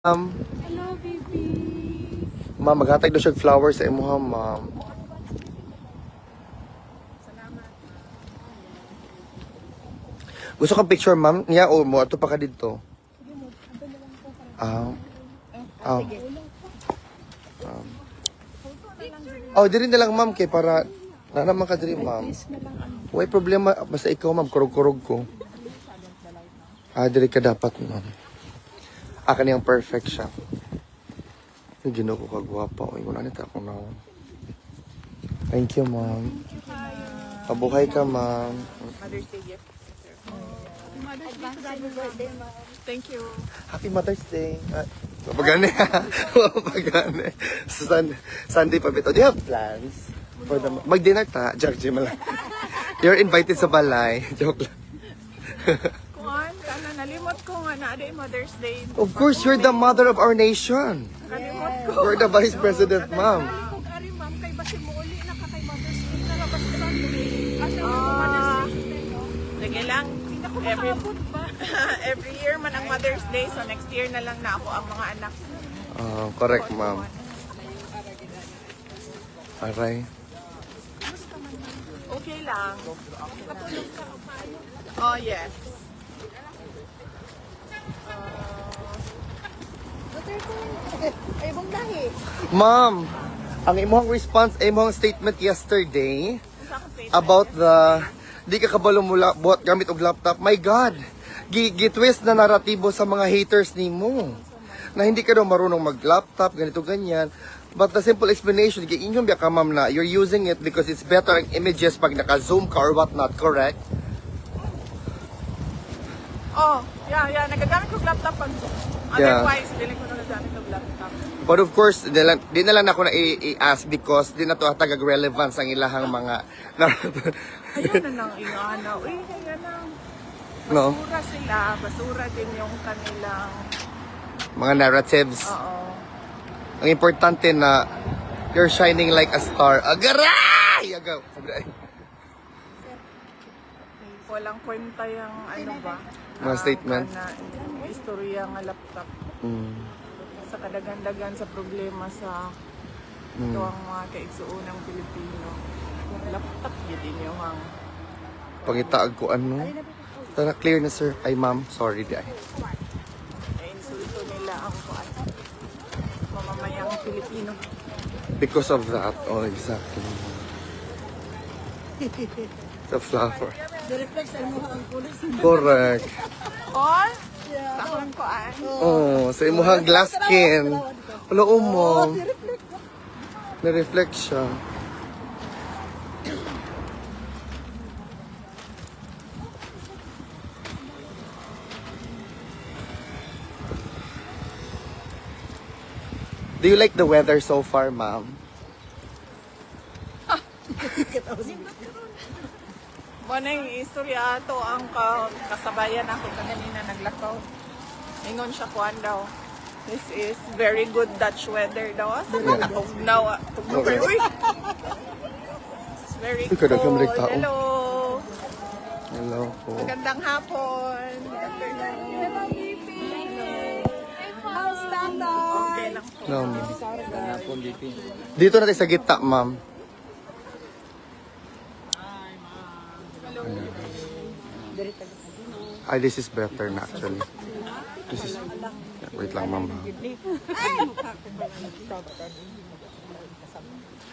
Hello, baby. Ma'am, maghatag daw siya og flowers sa imuha, ma'am. Salamat. Gusto kang picture, ma'am? Niya o mo ato pa ka dito. Ah. Ah. Oh, diri na lang, ma'am, kay para na naman ka diri, ma'am. Way problema basta ikaw, ma'am, kurog-kurog ko. Diri ka dapat, ma'am. Kaniyang perfect siya. Yung Ginoo ko kagwapa. Uy, wala nito ako na. Thank you, ma'am. Pabuhay ka, ma'am. Mother's Day gift. Happy birthday, ma'am. Thank you. Happy Mother's Day. Mapagane. Mapagane. So, Sunday pa bito. Do you have plans? For the mag-dinner ta? Joke, lang. You're invited sa balay. Joke lang. Kuan, kana nalimot ko nga na day Mother's Day. Of course, you're the mother of our nation. Kalimot ko. You're the vice president, ma'am. Kung ari ma'am kay basi mo uli na ka kay Mother's Day na labas ka lang. Mother's Day no. Sige lang. Every year man ang Mother's Day, so next year na lang na ako ang mga anak. Correct, ma'am. Aray. Okay lang. Katulog ka Oh, yes. Ay, bong lahi. Ma'am, ang imong response, imong statement yesterday about the di ka kabalo mula buhat gamit og laptop. My God, gitwist na naratibo sa mga haters nimo na hindi ka daw marunong mag-laptop, ganito ganyan. But the simple explanation, inyong biya ka ma'am na you're using it because it's better ang images pag naka-zoom ka or what not, correct? Oh, yeah. Nagagamit ko laptop pag otherwise, dili ko nagagamit ko laptop. But of course, di na lang ako na i-ask because di na to hatag relevance ang ilahang mga Ayun na nang ingana. Uy, kaya na. no? Basura sila. Basura din yung kanilang... Mga narratives. Oo. Ang importante na you're shining like a star. Agaray! Agaw. Walang kwenta yung ano ba? Mga statement. Istorya nga laptop. Sa kadagan-dagan sa problema sa ito ang mga kaigsuunang Pilipino. Laptop yun din yung ang... Pangitaag ko ano. Tara, clear na sir. Ay ma'am, sorry di ay. Insulto nila ang mamamayang Pilipino. Because of that. Oh, exactly. The flower. Correct. Or, takon ko Oh, sa imuhang glass skin. Wala mo. Na-reflect siya. Do you like the weather so far, ma'am? Muna yung istorya ato ang kasabayan ako kanina naglakaw. Ingon siya kuan daw. This is very good Dutch weather daw. Asa man ako now? Uy! It's very Uy, kada cold. kamalig tao. Hello! Hello po. Magandang hapon. Hello, baby! How's Tata? Okay lang po. No, ma'am. Dito natin sa gitna, ma'am. Ay, this is better na actually. This is... Wait lang, ma'am.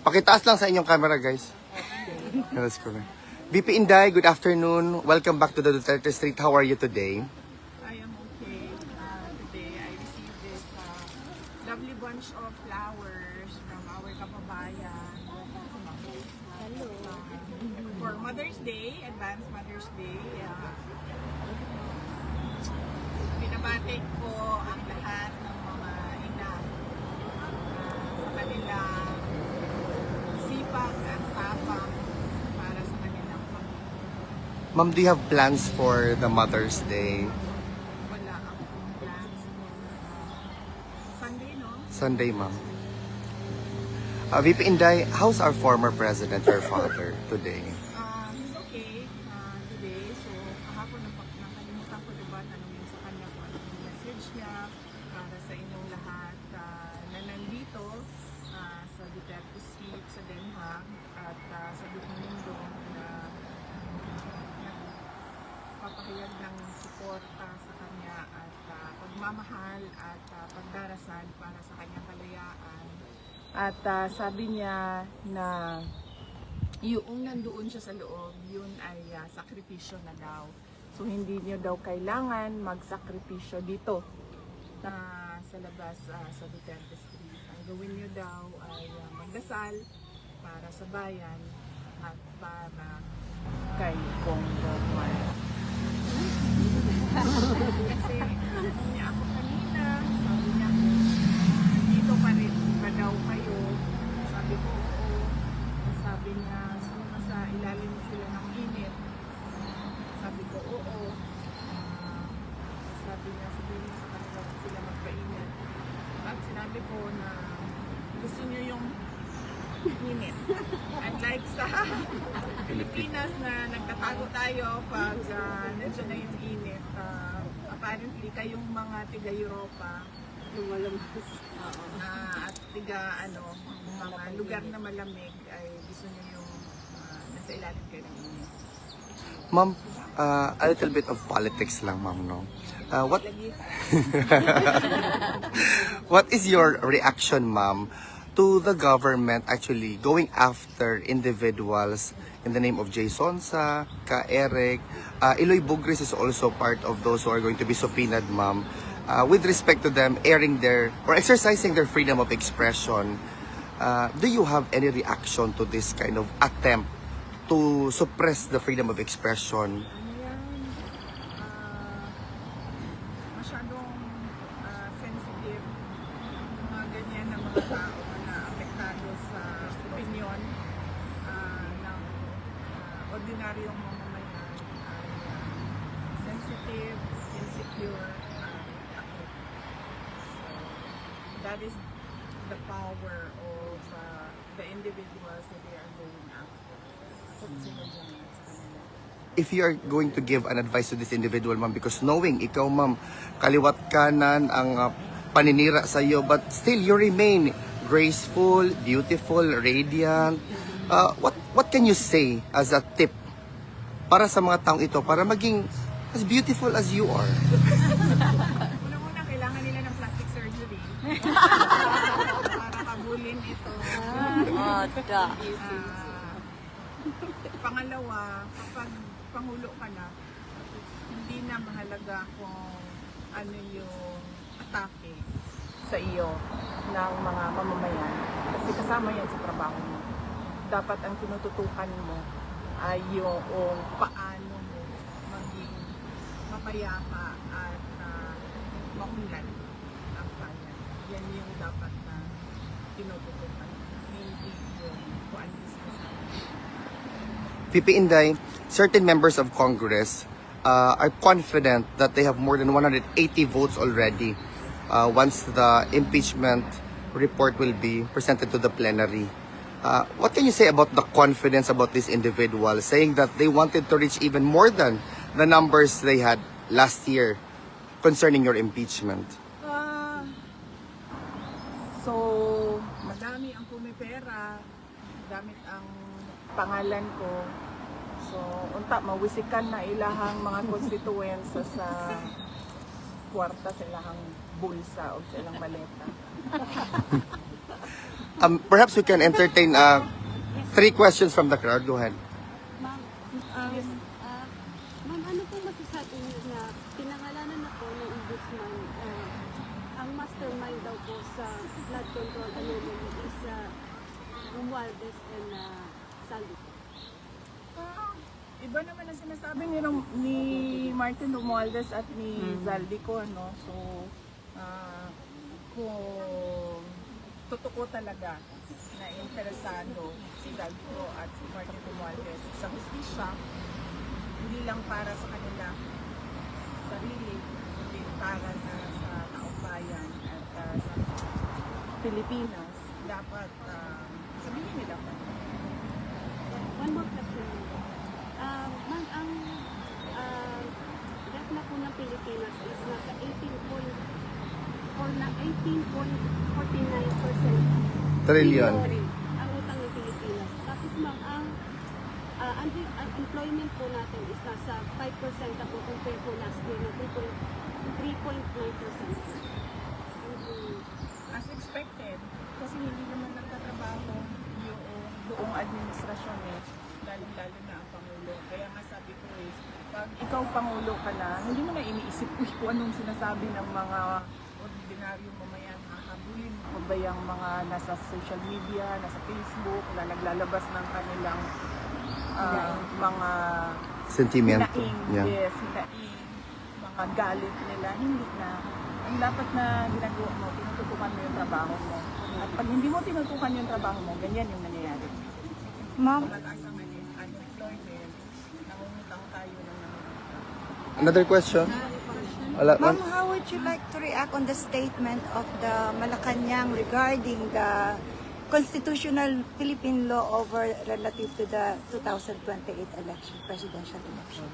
Pakitaas lang sa inyong camera, guys. Let's go. VP Inday, good afternoon. Welcome back to the Duterte Street. How are you today? I am okay. Today I received this lovely bunch of flowers from our kababayan. Hello. For Mother's Day, advanced Mother's Day. Binabati ko ang lahat ng mga ina sa kanilang sipag at tapang para sa kanilang pamilya. Ma'am, do you have plans for the Mother's Day? Wala akong plans. Sunday, no? Sunday, ma'am. VP Inday, how's our former president, your father, today? He's okay today. So, kahapon nakalimutan ko diba tanongin sa kanya kung ano yung message niya para sa inyo suporta sa kanya at pagmamahal at pagdarasal para sa kanyang kalayaan. At sabi niya na yung nandoon siya sa loob, yun ay sakripisyo na daw. So hindi niyo daw kailangan magsakripisyo dito sa labas sa Duterte Street. Ang gawin niyo daw ay magdasal para sa bayan at para kay Bongo Marcos. Kasi sabi niya ako kanina, sabi niya dito pa rin ba daw kayo? Sabi ko oo. Sabi niya sa ilalim sila ng init. Sabi ko oo. Sabi niya sabihin sa kanila sila magpainit. At sinabi ko na gusto niyo yung init. Unlike sa Pilipinas na nagtatago tayo pag nandiyan na yung init. Apparently kayong mga tiga-Europa lumalabas at tiga mga lugar na malamig ay gusto niyo yung nasa ilalim kayo ng init. Ma'am, a little bit of politics lang, ma'am, no? What is your reaction, ma'am, to the government actually going after individuals in the name of Jay Sonsa, Ka Eric, Eloy Bugris is also part of those who are going to be subpoenaed, ma'am, with respect to them airing their or exercising their freedom of expression. Do you have any reaction to this kind of attempt to suppress the freedom of expression? Masyadong sensitive mga ganyan na mga tao na apektado sa opinion ng ordinaryong mamamayan ay sensitive, insecure, takot. So, that is the power of the individuals that they are going after. Kung sino dyan sa kanila. If you are going to give an advice to this individual, ma'am, because knowing ikaw, ma'am, kaliwat kanan ang paninira sa iyo, but still you remain graceful, beautiful, radiant. What can you say as a tip para sa mga taong ito para maging as beautiful as you are? Unang-una, kailangan nila ng plastic surgery. Para kabulin ito. Pangalawa, kapag pangulo ka na, hindi na mahalaga kung ano yung atake sa iyo ng mga mamamayan. Kasi kasama yan sa trabaho mo. Dapat ang tinututukan mo ay yung paano mo maging mapayapa at maunlad ang bayan. Yan yung dapat na tinututukan. Hindi yung kung ano yung sinasabi. VP Inday, certain members of Congress are confident that they have more than 180 votes already once the impeachment report will be presented to the plenary. What can you say about the confidence about this individual, saying that they wanted to reach even more than the numbers they had last year concerning your impeachment? So, madami ang pumipera gamit ang pangalan ko. So, unta, mawisikan na ilahang mga constituents sa kwarta sa ilahang bulsa o sa ilang maleta. Perhaps we can entertain 3 questions from the crowd. Go ahead. Ma'am, ma'am, ano pong masasabi niyo na pinangalanan ako ng ombudsman, ang mastermind daw po sa flood control anomaly is Romualdez and Saldi? Iba naman ang sinasabi ni Martin Romualdez at ni Zaldico, no? So, kung totoo talaga na interesado si Zaldico at si Martin Romualdez sa justisya, hindi lang para sa kanila sarili, kundi para na sa taong bayan at sa Pilipinas, dapat sabihin nila pa. One more question. Ma'am, ang debt na po ng Pilipinas is nasa 18.49% Trillion. ang utang ng Pilipinas. Tapos ma'am, ang unemployment po natin is nasa 5% na po compare po last year na 3.9%. As expected, kasi hindi naman nagtatrabaho yung buong administrasyon lalo na ang Pangulo. Kaya nga sabi ko pag ikaw Pangulo ka na, hindi mo na iniisip kung anong sinasabi ng mga ordinaryong mamayan. Hahabulin mo ba yung mga nasa social media, nasa Facebook, na naglalabas ng kanilang mga Sentimento. hinaing, Yeah. yes, hinaing, mga galit nila, hindi na. Ang dapat na ginagawa mo, tinututukan mo yung trabaho mo. At pag hindi mo tinutukan yung trabaho mo, ganyan yung nangyayari. Ma'am, Mataas ang unemployment, nangungutang tayo ng nangungutang. Another question? Wala, ma'am, ma'am. how would you like to react on the statement of the Malacanang regarding the constitutional Philippine law over relative to the 2028 election, presidential election?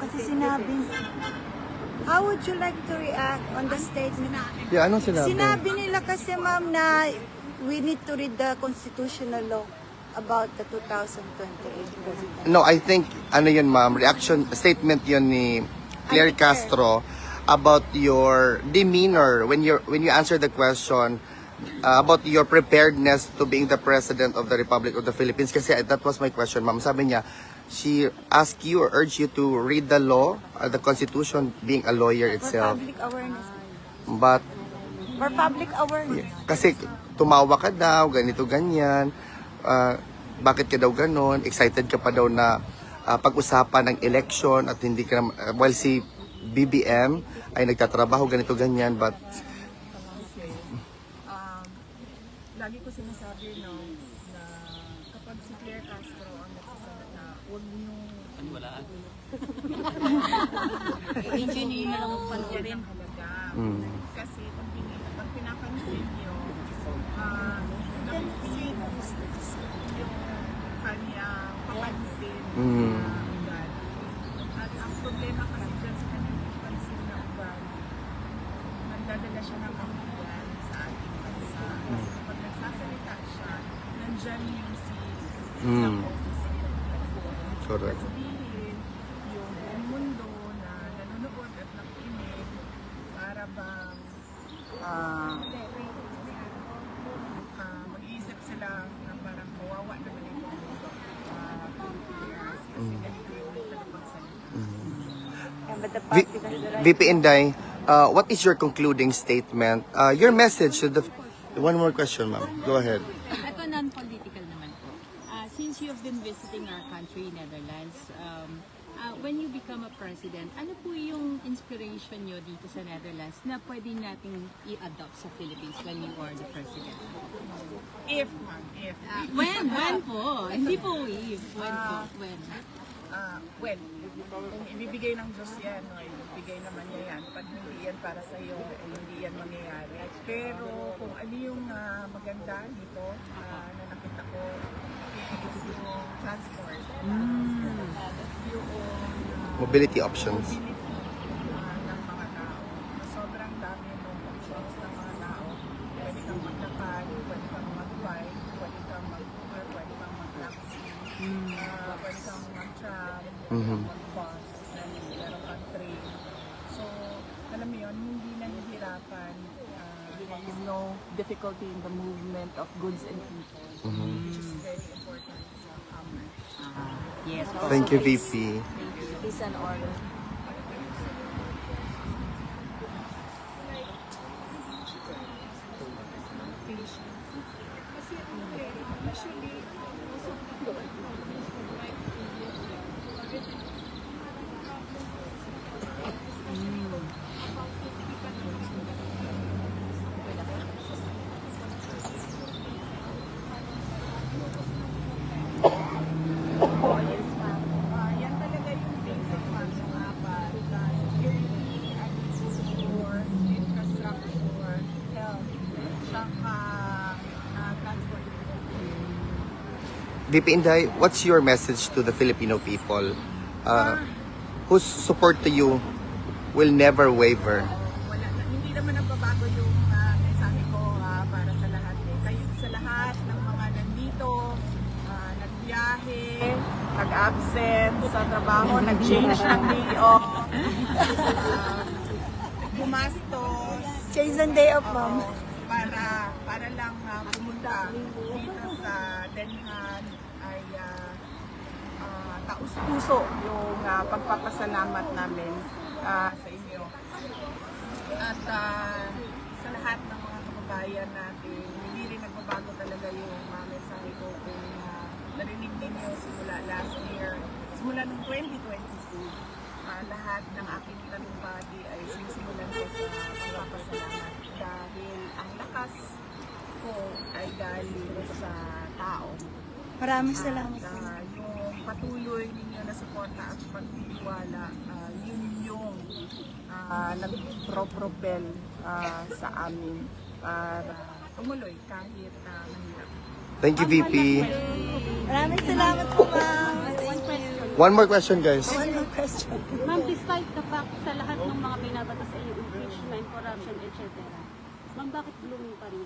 Kasi sinabi, how would you like to react on the statement? Yeah, anong sinabi? Sinabi nila kasi ma'am na we need to read the constitutional law about the 2028 president. No, I think, ano yun ma'am, reaction, statement yun ni Claire Castro about your demeanor when you answer the question about your preparedness to being the President of the Republic of the Philippines. Kasi that was my question, ma'am. Sabi niya, she asked you or urged you to read the law, the Constitution, being a lawyer For itself. public awareness. But, For public awareness. kasi tumawa ka daw, ganito, ganyan. Bakit ka daw ganon? Excited ka pa daw na pag-usapan ng election at hindi ka while si BBM ay nagtatrabaho, ganito, ganyan. But, Lagi ko sinasabi na kapag si Claire Castro ang nagsasabi na huwag niyong hindi na lang panoorin halaga. Kasi pag pinapansin niyo, napipilit yung kanyang papansin na ugali. At ang problema kasi dyan sa kanyang papansin na ugali, nagdadala siya ng kahihiyan sa ating bansa. Kasi kapag nagsasalita siya, nandyan yung si ng officer. correct. Sabihin, yung buong mundo na nanonood at nakikinig para bang mag-iisip sila na parang kawawa naman yung mundo. Kasi ganito yung nagpapagsalita. And but the public has the right. VP Inday, what is your concluding statement? Your message to the... One more question, ma'am. Go ahead. Ito non-political naman po. Since you have been visiting our country, Netherlands, when you become a president, ano po yung inspiration nyo dito sa Netherlands na pwede nating i-adopt sa Philippines when you are the president? If, ma'am, if. When po? Hindi po if. When po? When? Well, kung ibibigay ng Diyos yan, no, ibibigay naman niya yan. Pag hindi yan para sa iyo, hindi yan mangyayari. Pero kung ano yung maganda dito na nakita ko, is yung transport. Yung Mobility options. ng mga tao. Sobrang dami ng options ng mga tao. Pwede kang maglakad, pwede kang mag-bike, pwede kang mag-Uber, pwede kang mag-taxi, pwede kang mag-tram, mag-bus, meron kang train. So, alam mo yun, hindi nahihirapan. There is no difficulty in the movement of goods and people, which is very important sa commerce. Yes po. Thank you, VP. Peace and order. Yan talaga yung basic ones, yung apat. Security, agriculture, infrastructure, health, saka transportation. VP Inday, what's your message to the Filipino people whose support to you will never waver? Wala na, hindi naman nagbabago yung mensahe ko para sa lahat. Kayo sa lahat ng mga nandito biyahe, nag-absent sa trabaho, nag-change ng day off, gumastos, Change the day of mom. para lang pumunta dito sa Den Haag ay taus-puso yung pagpapasalamat namin sa inyo. At sa lahat ng mga kababayan natin, hindi rin nagbabago talaga yung mensahe ko kung narinig ninyo simula last year, simula noong 2022. Lahat ng aking talumpati ay sinisimulan ko sa pagpapasalamat dahil ang lakas ko ay galing sa tao. Maraming salamat. At yung patuloy ninyo na suporta at pagtitiwala, yun yung nag-propel sa amin para tumuloy kahit mahirap. Thank you, VP. Maraming salamat po, ma'am. One more question, guys. One more question. Ma'am, despite the fact sa lahat ng mga binabatas sa iyo, impeachment, corruption, etc. Ma'am, bakit blooming pa rin?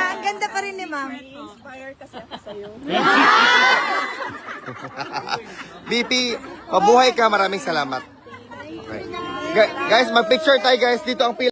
Ang ganda pa rin ni ma'am. Inspired kasi ako sa'yo. VP, mabuhay ka. Maraming salamat. Okay. Guys, mag-picture tayo, guys. Dito ang pila.